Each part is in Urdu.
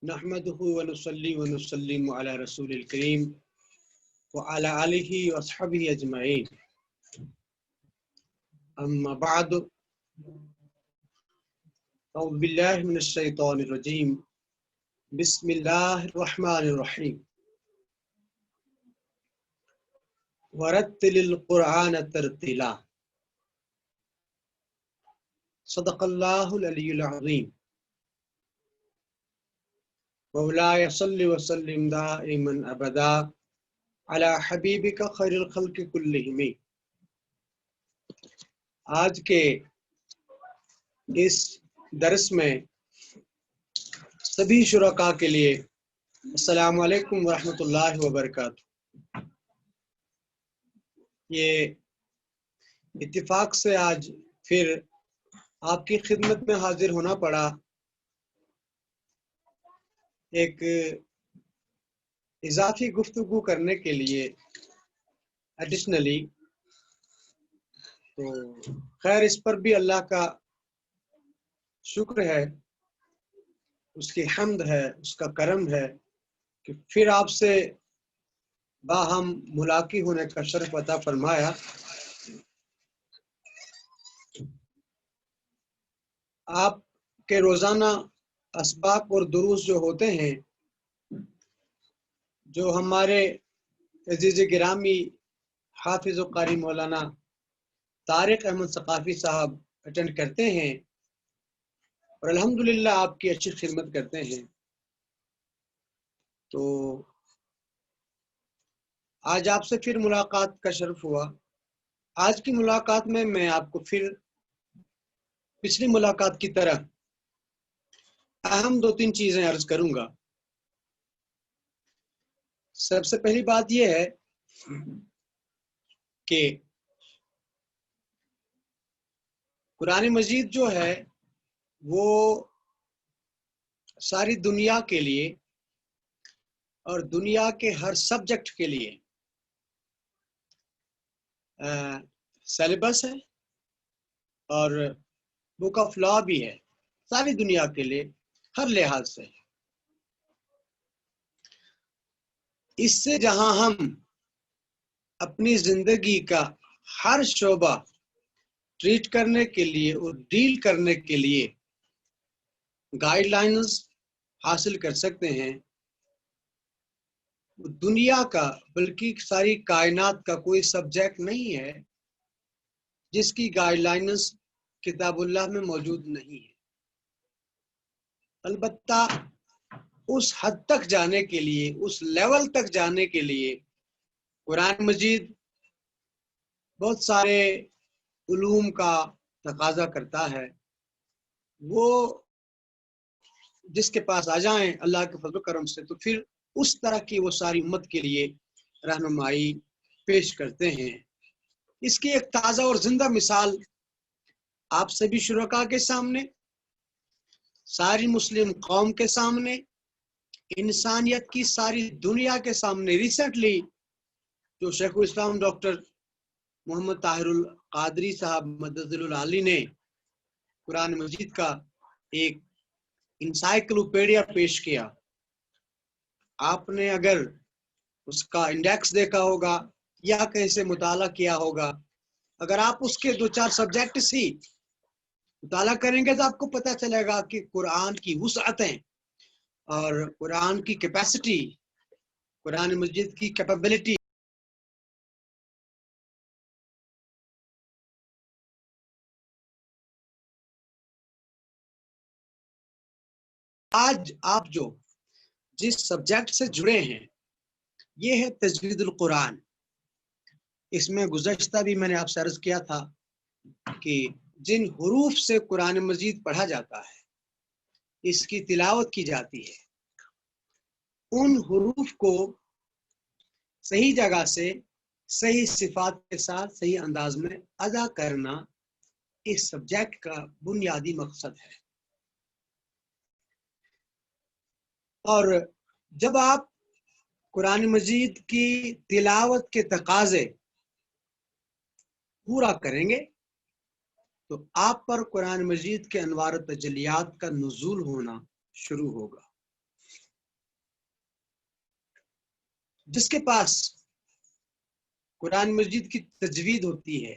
نحمده ونصلي ونسلم على رسول الكريم وعلى آله وصحبه أجمعين أما بعد أعوذ بالله من الشيطان الرجيم بسم الله الرحمن الرحيم ورتل القرآن ترتيلا صدق الله العلي العظيم مولاي صل وسلم دائما ابدا على حبیبک خیر الخلق کلہم۔ آج کے اس درس میں سبھی شرکاء کے لیے السلام علیکم ورحمۃ اللہ وبرکاتہ۔ یہ اتفاق سے آج پھر آپ کی خدمت میں حاضر ہونا پڑا، ایک اضافی گفتگو کرنے کے لیے ایڈیشنلی۔ تو خیر، اس پر بھی اللہ کا شکر ہے، اس کی حمد ہے، اس کا کرم ہے کہ پھر آپ سے باہم ملاقات ہونے کا شرف عطا فرمایا۔ آپ کے روزانہ اسباق اور دروس جو ہوتے ہیں، جو ہمارے عزیز گرامی حافظ و قاری مولانا طارق احمد ثقافی صاحب اٹینڈ کرتے ہیں اور الحمدللہ آپ کی اچھی خدمت کرتے ہیں، تو آج آپ سے پھر ملاقات کا شرف ہوا۔ آج کی ملاقات میں آپ کو پھر پچھلی ملاقات کی طرح اہم 2-3 چیزیں عرض کروں گا۔ سب سے پہلی بات یہ ہے کہ قرآن مجید جو ہے وہ ساری دنیا کے لیے اور دنیا کے ہر سبجیکٹ کے لیے سیلیبس ہے اور بک آف لا بھی ہے، ساری دنیا کے لیے ہر لحاظ سے۔ اس سے جہاں ہم اپنی زندگی کا ہر شعبہ ٹریٹ کرنے کے لیے اور ڈیل کرنے کے لیے گائیڈ لائنز حاصل کر سکتے ہیں، دنیا کا بلکہ ساری کائنات کا کوئی سبجیکٹ نہیں ہے جس کی گائیڈ لائنز کتاب اللہ میں موجود نہیں ہے۔ البتہ اس حد تک جانے کے لیے، اس لیول تک جانے کے لیے قرآن مجید بہت سارے علوم کا تقاضا کرتا ہے۔ وہ جس کے پاس آ جائیں اللہ کے فضل و کرم سے تو پھر اس طرح کی وہ ساری امت کے لیے رہنمائی پیش کرتے ہیں۔ اس کی ایک تازہ اور زندہ مثال آپ سبھی شرکاء کے سامنے، ساری مسلم قوم کے سامنے، انسانیت کی ساری دنیا کے سامنے ریسنٹلی جو شیخ الاسلام ڈاکٹر محمد طاہر القادری صاحب مدد العالی نے قرآن مجید کا ایک انسائکلوپیڈیا پیش کیا۔ آپ نے اگر اس کا انڈیکس دیکھا ہوگا یا کہیں سے مطالعہ کیا ہوگا، اگر آپ اس کے 2-4 سبجیکٹس ہی مطالعہ کریں گے تو آپ کو پتہ چلے گا کہ قرآن کی وسعتیں اور قرآن کی کیپیسٹی، قرآن مجید کی کیپیبلٹی آج آپ جو جس سبجیکٹ سے جڑے ہیں یہ ہے تجوید القرآن۔ اس میں گزشتہ بھی میں نے آپ سے عرض کیا تھا کہ جن حروف سے قرآن مجید پڑھا جاتا ہے، اس کی تلاوت کی جاتی ہے، ان حروف کو صحیح جگہ سے صحیح صفات کے ساتھ صحیح انداز میں ادا کرنا اس سبجیکٹ کا بنیادی مقصد ہے۔ اور جب آپ قرآن مجید کی تلاوت کے تقاضے پورا کریں گے تو آپ پر قرآن مجید کے انوار و تجلیات کا نزول ہونا شروع ہوگا۔ جس کے پاس قرآن مجید کی تجوید ہوتی ہے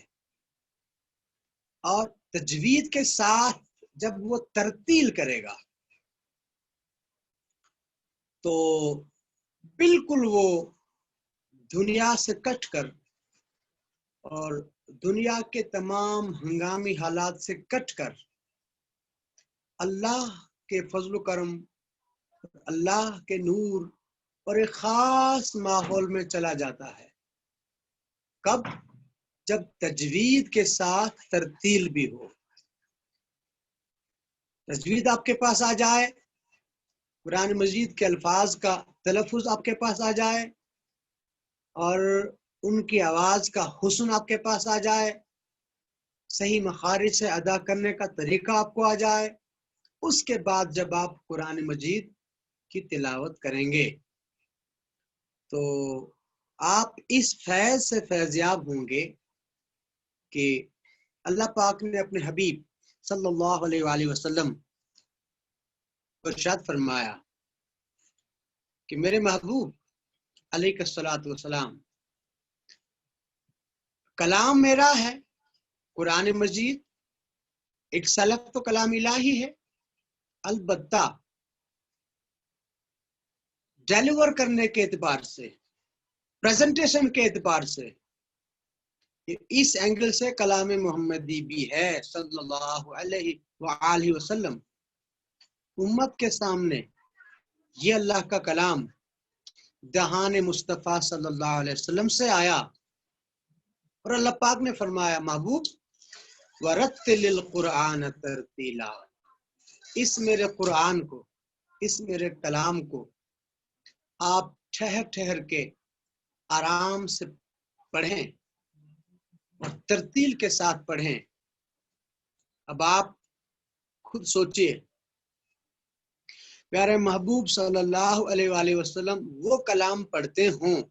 اور تجوید کے ساتھ جب وہ ترتیل کرے گا تو بالکل وہ دنیا سے کٹ کر اور دنیا کے تمام ہنگامی حالات سے کٹ کر اللہ کے فضل و کرم، اللہ کے نور اور ایک خاص ماحول میں چلا جاتا ہے۔ کب؟ جب تجوید کے ساتھ ترتیل بھی ہو۔ تجوید آپ کے پاس آ جائے، قرآن مجید کے الفاظ کا تلفظ آپ کے پاس آ جائے اور ان کی آواز کا حسن آپ کے پاس آ جائے، صحیح مخارج سے ادا کرنے کا طریقہ آپ کو آ جائے، اس کے بعد جب آپ قرآن مجید کی تلاوت کریں گے تو آپ اس فیض سے فیضیاب ہوں گے کہ اللہ پاک نے اپنے حبیب صلی اللہ علیہ وآلہ وسلم ارشاد فرمایا کہ میرے محبوب علیہ الصلوۃ والسلام، کلام میرا ہے قرآن مجید، ایک سلف تو کلام الہی ہے، البتہ ڈیلیور کرنے کے اعتبار سے، پریزنٹیشن کے اعتبار سے اس اینگل سے کلام محمدی بھی ہے صلی اللہ علیہ وآلہ وسلم۔ امت کے سامنے یہ اللہ کا کلام دہان مصطفیٰ صلی اللہ علیہ وسلم سے آیا اور اللہ پاک نے فرمایا محبوب وَرَتِّلِ الْقُرْآنَ تَرْتِيلًا، اس میرے قرآن کو، اس میرے کلام کو آپ ٹھہر ٹھہر کے آرام سے پڑھیں اور ترتیل کے ساتھ پڑھیں۔ اب آپ خود سوچئے، پیارے محبوب صلی اللہ علیہ وآلہ وسلم وہ کلام پڑھتے ہوں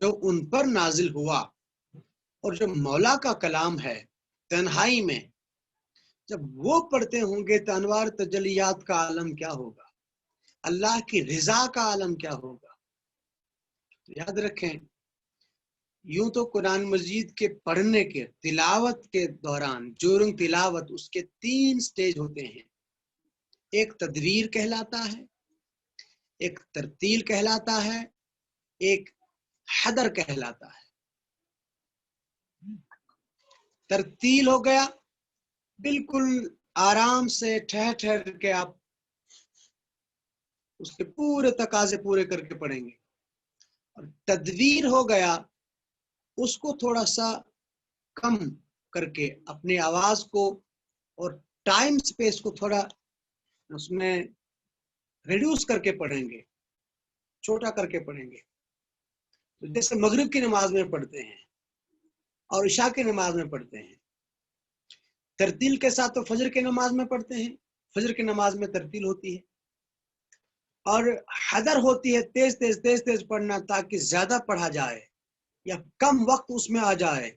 جو ان پر نازل ہوا، اور جو مولا کا کلام ہے تنہائی میں جب وہ پڑھتے ہوں گے تو انوار تجلیات کا عالم کیا ہوگا، اللہ کی رضا کا عالم کیا ہوگا۔ یاد رکھیں، یوں تو قرآن مجید کے پڑھنے کے تلاوت کے دوران جورنگ تلاوت اس کے 3 سٹیج ہوتے ہیں، ایک تدویر کہلاتا ہے، ایک ترتیل کہلاتا ہے، ایک حدر کہلاتا ہے۔ ترتیل ہو گیا بالکل آرام سے ٹھہر ٹھہر کے آپ اس کے پورے تقاضے پورے کر کے پڑھیں گے، اور تدویر ہو گیا اس کو تھوڑا سا کم کر کے اپنی آواز کو اور ٹائم سپیس کو تھوڑا اس میں ریڈیوس کر کے پڑھیں گے، چھوٹا کر کے پڑھیں گے، جیسے مغرب کی نماز میں پڑھتے ہیں اور عشاء کی نماز میں پڑھتے ہیں۔ ترتیل کے ساتھ تو فجر کی نماز میں پڑھتے ہیں، فجر کی نماز میں ترتیل ہوتی ہے، اور حدر ہوتی ہے تیز تیز تیز تیز پڑھنا تاکہ زیادہ پڑھا جائے یا کم وقت اس میں آ جائے۔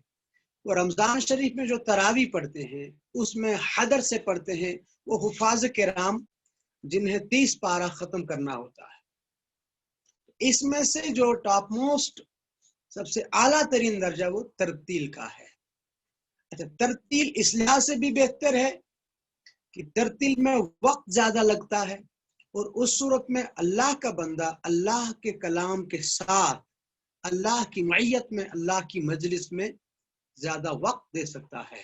وہ رمضان شریف میں جو تراویح پڑھتے ہیں اس میں حدر سے پڑھتے ہیں وہ حفاظ کرام جنہیں 30 پارہ ختم کرنا ہوتا ہے۔ اس میں سے جو ٹاپ موسٹ سب سے اعلیٰ ترین درجہ وہ ترتیل کا ہے۔ اچھا، ترتیل اس لحاظ سے بھی بہتر ہے کہ ترتیل میں وقت زیادہ لگتا ہے، اور اس صورت میں اللہ کا بندہ اللہ کے کلام کے ساتھ اللہ کی معیت میں، اللہ کی مجلس میں زیادہ وقت دے سکتا ہے،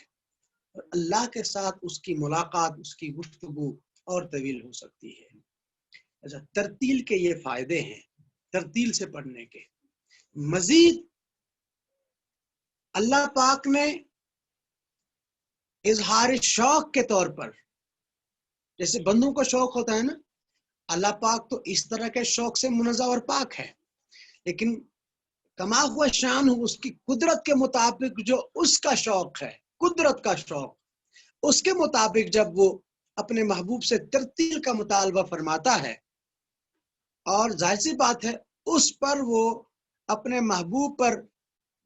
اور اللہ کے ساتھ اس کی ملاقات، اس کی گفتگو اور طویل ہو سکتی ہے۔ اچھا، ترتیل کے یہ فائدے ہیں ترتیل سے پڑھنے کے۔ مزید اللہ پاک نے اظہار شوق کے طور پر، جیسے بندوں کو شوق ہوتا ہے نا، اللہ پاک تو اس طرح کے شوق سے منزہ اور پاک ہے، لیکن کما ہوا شان ہو اس کی قدرت کے مطابق جو اس کا شوق ہے، قدرت کا شوق، اس کے مطابق جب وہ اپنے محبوب سے ترتیل کا مطالبہ فرماتا ہے، اور ظاہر سی بات ہے اس پر وہ اپنے محبوب پر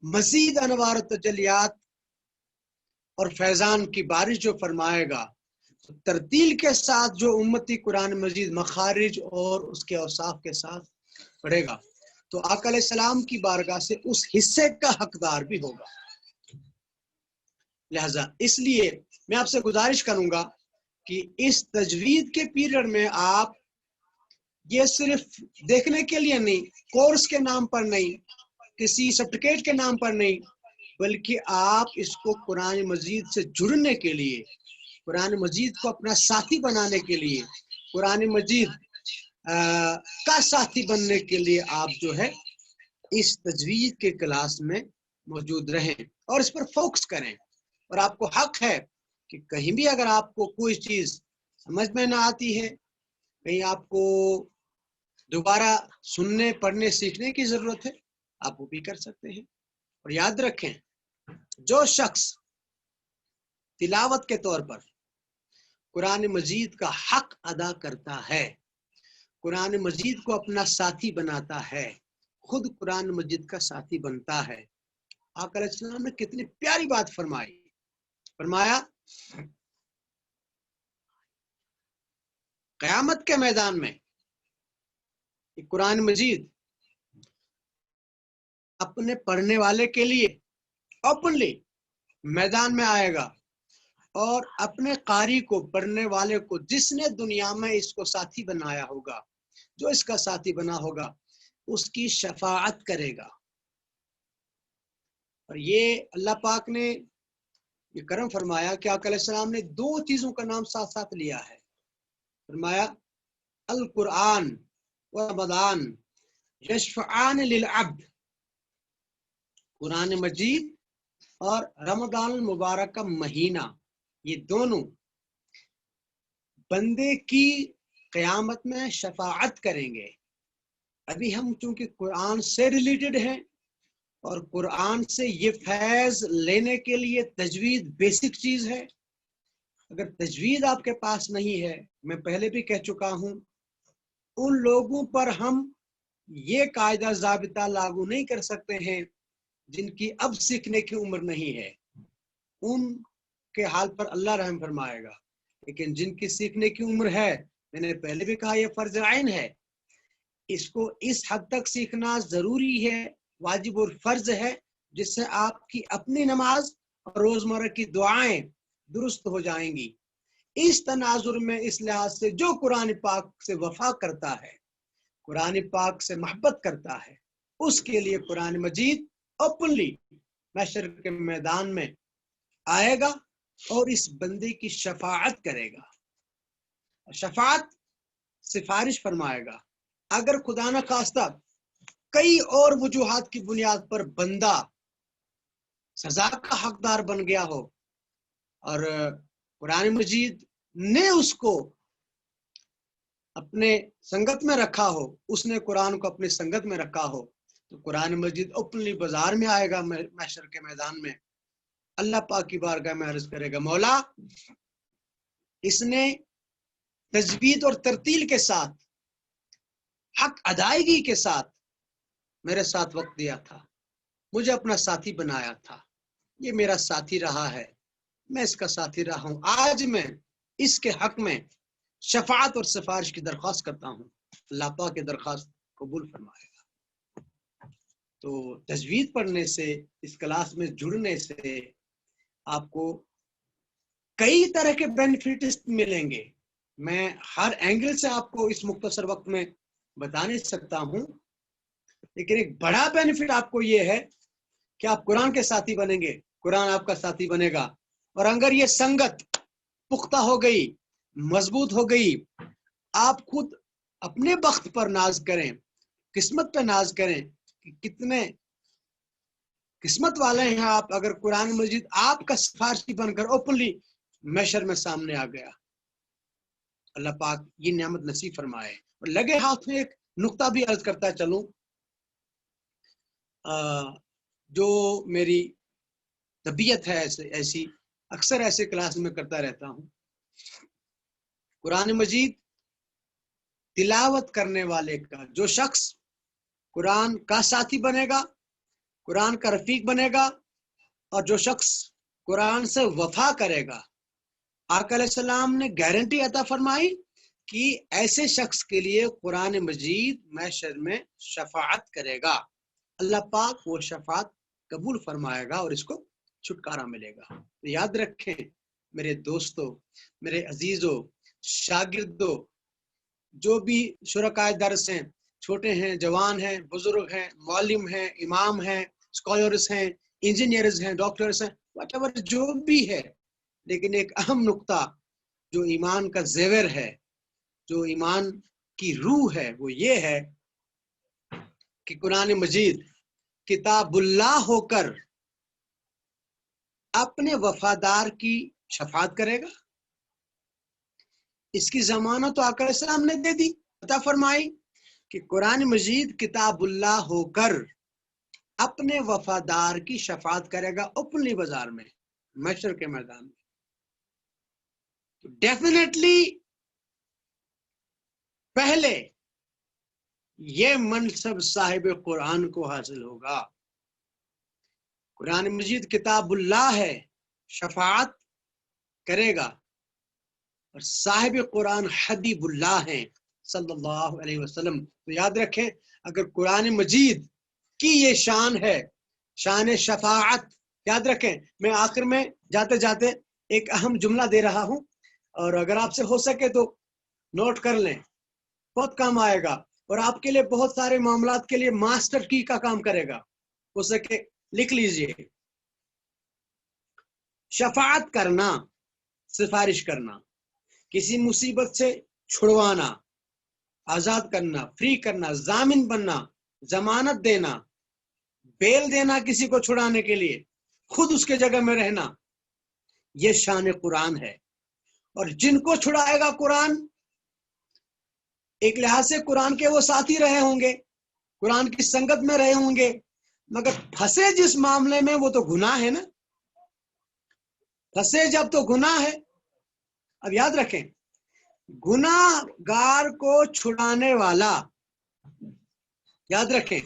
مزید انوار و تجلیات اور فیضان کی بارش جو فرمائے گا، ترتیل کے ساتھ جو امتی قرآن مجید مخارج اور اس کے اوصاف کے ساتھ پڑھے گا تو آقا علیہ السلام کی بارگاہ سے اس حصے کا حقدار بھی ہوگا۔ لہذا اس لیے میں آپ سے گزارش کروں گا کہ اس تجوید کے پیریڈ میں آپ یہ صرف دیکھنے کے لیے نہیں، کورس کے نام پر نہیں، کسی سرٹیفکیٹ کے نام پر نہیں، بلکہ آپ اس کو قرآن مجید سے جڑنے کے لیے، قرآن مجید کو اپنا ساتھی بنانے کے لیے، قرآن مجید کا ساتھی بننے کے لیے آپ جو ہے اس تجوید کے کلاس میں موجود رہیں اور اس پر فوکس کریں۔ اور آپ کو حق ہے کہ کہیں بھی اگر آپ کو کوئی چیز سمجھ میں نہ آتی ہے، کہیں آپ کو دوبارہ سننے پڑھنے سیکھنے کی ضرورت ہے، آپ وہ بھی کر سکتے ہیں۔ اور یاد رکھیں، جو شخص تلاوت کے طور پر قرآن مجید کا حق ادا کرتا ہے، قرآن مجید کو اپنا ساتھی بناتا ہے، خود قرآن مجید کا ساتھی بنتا ہے۔ آقا علیہ السلام نے کتنی پیاری بات فرمائی، فرمایا قیامت کے میدان میں قرآن مجید اپنے پڑھنے والے کے لیے اوپنلی میدان میں آئے گا، اور اپنے قاری کو، پڑھنے والے کو، جس نے دنیا میں اس کو ساتھی بنایا ہوگا، جو اس کا ساتھی بنا ہوگا، اس کی شفاعت کرے گا۔ اور یہ اللہ پاک نے یہ کرم فرمایا کہ آقا علیہ السلام نے دو چیزوں کا نام ساتھ ساتھ لیا ہے۔ فرمایا القرآن و رمضان یشفعان للعبد، قرآن مجید اور رمضان المبارک کا مہینہ، یہ دونوں بندے کی قیامت میں شفاعت کریں گے۔ ابھی ہم چونکہ قرآن سے ریلیٹڈ ہیں اور قرآن سے یہ فیض لینے کے لیے تجوید بیسک چیز ہے، اگر تجوید آپ کے پاس نہیں ہے، میں پہلے بھی کہہ چکا ہوں، ان لوگوں پر ہم یہ قاعدہ ضابطہ لاگو نہیں کر سکتے ہیں جن کی اب سیکھنے کی عمر نہیں ہے، ان کے حال پر اللہ رحم فرمائے گا۔ لیکن جن کی سیکھنے کی عمر ہے، میں نے پہلے بھی کہا یہ فرض عین ہے، اس کو اس حد تک سیکھنا ضروری ہے، واجب اور فرض ہے، جس سے آپ کی اپنی نماز اور روزمرہ کی دعائیں درست ہو جائیں گی۔ اس تناظر میں اس لحاظ سے جو قرآن پاک سے وفا کرتا ہے، قرآن پاک سے محبت کرتا ہے، اس کے لیے قرآن مجید اوپنلی محشر کے میدان میں آئے گا اور اس بندے کی شفاعت کرے گا۔ شفاعت سفارش فرمائے گا۔ اگر خدا نہ خواستہ کئی اور وجوہات کی بنیاد پر بندہ سزا کا حقدار بن گیا ہو اور قرآن مجید نے اس کو اپنے سنگت میں رکھا ہو، اس نے قرآن کو اپنی سنگت میں رکھا ہو، تو قرآن مجید اوپنلی بازار میں آئے گا، محشر کے میدان میں اللہ پاک کی بارگاہ میں عرض کرے گا، مولا اس نے تجوید اور ترتیل کے ساتھ، حق ادائیگی کے ساتھ میرے ساتھ وقت دیا تھا، مجھے اپنا ساتھی بنایا تھا، یہ میرا ساتھی رہا ہے، میں اس کا ساتھی رہا ہوں، آج میں اس کے حق میں شفاعت اور سفارش کی درخواست کرتا ہوں، اللہ پاک کی درخواست قبول فرمائے گا۔ تو تجوید پڑھنے سے، اس کلاس میں جڑنے سے آپ کو کئی طرح کے بینیفٹس ملیں گے۔ میں ہر اینگل سے آپ کو اس مختصر وقت میں بتا نہیں سکتا ہوں، لیکن ایک بڑا بینیفٹ آپ کو یہ ہے کہ آپ قرآن کے ساتھی بنیں گے، قرآن آپ کا ساتھی بنے گا، اور اگر یہ سنگت پختہ ہو گئی، مضبوط ہو گئی، آپ خود اپنے بخت پر ناز کریں، قسمت پہ ناز کریں کہ کتنے قسمت والے ہیں آپ، اگر قرآن مجید آپ کا سفارشی بن کر اوپنلی محشر میں سامنے آ گیا۔ اللہ پاک یہ نعمت نصیب فرمائے۔ اور لگے ہاتھ میں ایک نقطہ بھی عرض کرتا چلوں، جو میری طبیعت ہے ایسی، اکثر ایسے کلاس میں کرتا رہتا ہوں، قرآن مجید تلاوت کرنے والے کا جو شخص قرآن کا ساتھی بنے گا، قرآن کا رفیق بنے گا، اور جو شخص قرآن سے وفا کرے گا، آقا علیہ السلام نے گارنٹی عطا فرمائی کہ ایسے شخص کے لیے قرآن مجید محشر میں شفاعت کرے گا، اللہ پاک وہ شفاعت قبول فرمائے گا اور اس کو چھٹکارا ملے گا۔ تو یاد رکھیں میرے دوستو، میرے عزیزو، شاگردو، جو بھی شرکائے درس ہیں، چھوٹے ہیں، جوان ہیں، بزرگ ہیں، معلم ہیں، امام ہیں، اسکالرز ہیں، انجینئرز ہیں، ڈاکٹرز ہیں، واٹ ایور جو بھی ہے، لیکن ایک اہم نقطہ جو ایمان کا زیور ہے، جو ایمان کی روح ہے، وہ یہ ہے کہ قرآن مجید کتاب اللہ ہو کر اپنے وفادار کی شفاعت کرے گا۔ اس کی ضمانت تو آقا علیہ السلام نے دے دی، عطا فرمائی کہ قرآن مجید کتاب اللہ ہو کر اپنے وفادار کی شفاعت کرے گا اوپنلی بازار میں، محشر کے میدان میں۔ ڈیفینیٹلی پہلے یہ منصب صاحب قرآن کو حاصل ہوگا۔ قرآن مجید کتاب اللہ ہے، شفاعت کرے گا، اور صاحب قرآن حبیب اللہ ہیں صلی اللہ علیہ وسلم۔ تو یاد رکھیں اگر قرآن مجید کی یہ شان ہے، شان شفاعت، یاد رکھیں میں آخر میں جاتے جاتے ایک اہم جملہ دے رہا ہوں، اور اگر آپ سے ہو سکے تو نوٹ کر لیں، بہت کام آئے گا اور آپ کے لیے بہت سارے معاملات کے لیے ماسٹر کی کا کام کرے گا، ہو سکے لکھ لیجئے۔ شفاعت کرنا، سفارش کرنا، کسی مصیبت سے چھڑوانا، آزاد کرنا، فری کرنا، ضامن بننا، ضمانت دینا، بیل دینا کسی کو چھڑانے کے لیے، خود اس کے جگہ میں رہنا، یہ شان قرآن ہے۔ اور جن کو چھڑائے گا قرآن، ایک لحاظ سے قرآن کے وہ ساتھی رہے ہوں گے، قرآن کی سنگت میں رہے ہوں گے، مگر پھنسے جس معاملے میں وہ تو گناہ ہے نا، پھنسے جب تو گناہ ہے۔ اب یاد رکھیں گناہ گار کو چھڑانے والا، یاد رکھیں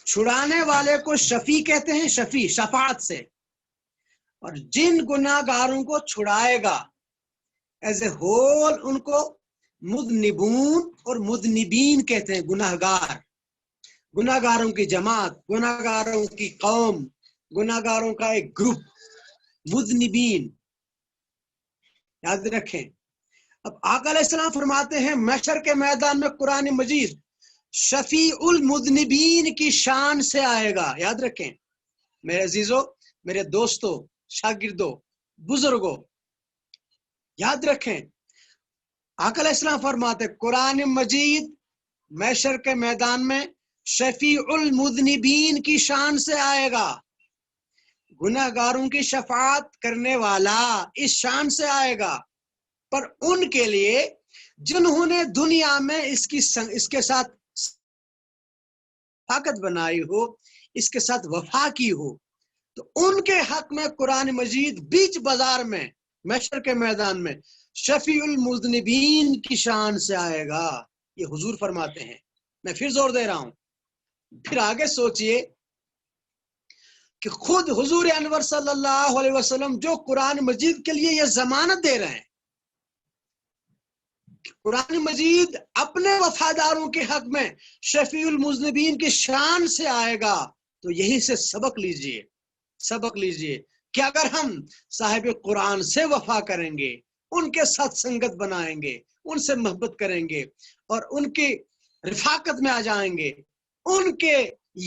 چھڑانے والے کو شفیع کہتے ہیں، شفیع شفاعت سے، اور جن گناہ گاروں کو چھڑائے گا ایز اے ہول ان کو مذنبون اور مذنبین کہتے ہیں، گناہ گار، گناہ گاروں کی جماعت، گناہ گاروں کی قوم، گناہ گاروں کا ایک گروپ، مذنبین، یاد رکھیں۔ اب آقا علیہ السلام فرماتے ہیں محشر کے میدان میں قرآن مجید شفیع المذنبین کی شان سے آئے گا۔ یاد رکھیں میرے عزیزو، میرے دوستو، شاگردو، بزرگو، یاد رکھیں آقا علیہ السلام فرماتے قرآن مجید محشر کے میدان میں شفیع المذنبین کی شان سے آئے گا، گناہ گاروں کی شفاعت کرنے والا اس شان سے آئے گا، پر ان کے لیے جنہوں نے دنیا میں اس کے ساتھ طاقت بنائی ہو، اس کے ساتھ وفا کی ہو، تو ان کے حق میں قرآن مجید بیچ بازار میں محشر کے میدان میں شفیع المذنبین کی شان سے آئے گا، یہ حضور فرماتے ہیں۔ میں پھر زور دے رہا ہوں، پھر آگے سوچئے کہ خود حضور انور صلی اللہ علیہ وسلم جو قرآن مجید کے لیے یہ ضمانت دے رہے ہیں، قرآن مجید اپنے وفاداروں کے حق میں شفیع المذنبین کی شان سے آئے گا، تو یہی سے سبق لیجئے کہ اگر ہم صاحب قرآن سے وفا کریں گے، ان کے ساتھ سنگت بنائیں گے، ان سے محبت کریں گے اور ان کی رفاقت میں آ جائیں گے، ان کے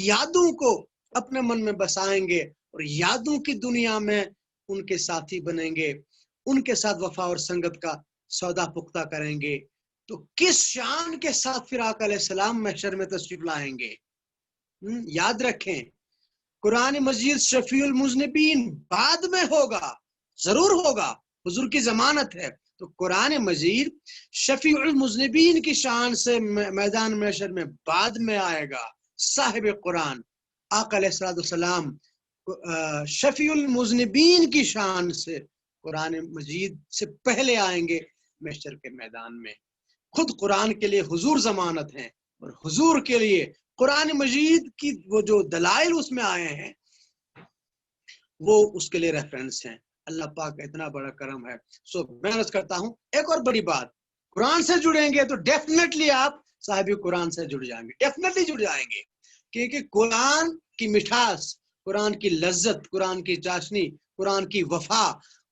یادوں کو اپنے من میں بسائیں گے اور یادوں کی دنیا میں ان کے ساتھی بنیں گے، ان کے ساتھ وفا اور سنگت کا سودا پختہ کریں گے، تو کس شان کے ساتھ پھر آقا علیہ السلام محشر میں تشریف لائیں گے۔ یاد رکھیں قرآن مجید شفیع المذنبین بعد میں ہوگا، ضرور ہوگا، حضور کی ضمانت ہے، تو قرآن مجید شفیع المذنبین کی شان سے میدان محشر میں بعد میں آئے گا۔ صاحب قرآن آقا علیہ السلام شفیع المذنبین کی شان سے قرآن مجید سے پہلے آئیں گے محشر کے میدان میں۔ خود قرآن کے لیے حضور ضمانت ہیں، اور حضور کے لیے قرآن مجید کی وہ جو دلائل اس میں آئے ہیں وہ اس کے لیے ریفرنس ہیں۔ اللہ پاک اتنا بڑا کرم ہے۔ میں عرض کرتا ہوں ایک اور بڑی بات، قرآن سے جڑیں گے تو ڈیفینیٹلی آپ صاحب قرآن سے جڑ جائیں گے، ڈیفینیٹلی جڑ جائیں گے، کیونکہ قرآن کی مٹھاس، قرآن کی لذت، قرآن کی چاشنی، قرآن کی وفا،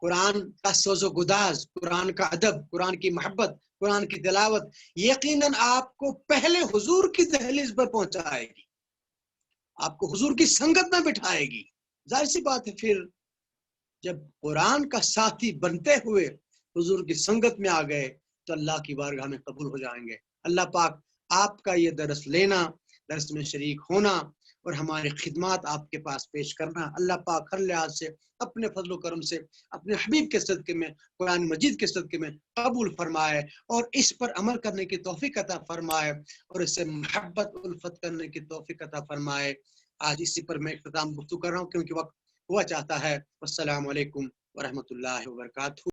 قرآن کا سوز و گداز، قرآن کا ادب، قرآن کی محبت، قرآن کی تلاوت یقیناً آپ کو پہلے حضور کی دہلیز پر پہنچائے گی، آپ کو حضور کی سنگت میں بٹھائے گی۔ ظاہر سی بات ہے پھر جب قرآن کا ساتھی بنتے ہوئے حضور کی سنگت میں آ گئے تو اللہ کی بارگاہ میں قبول ہو جائیں گے۔ اللہ پاک آپ کا یہ درس لینا، درس میں شریک ہونا اور ہماری خدمات آپ کے پاس پیش کرنا، اللہ پاک ہر لحاظ سے اپنے فضل و کرم سے اپنے حبیب کے صدقے میں، قرآن مجید کے صدقے میں قبول فرمائے اور اس پر عمل کرنے کی توفیق عطا فرمائے اور اس سے محبت الفت کرنے کی توفیق عطا فرمائے۔ آج اسی پر میں اختتام گفتگو کر رہا ہوں کیونکہ وقت ہوا چاہتا ہے۔ السلام علیکم ورحمۃ اللہ وبرکاتہ۔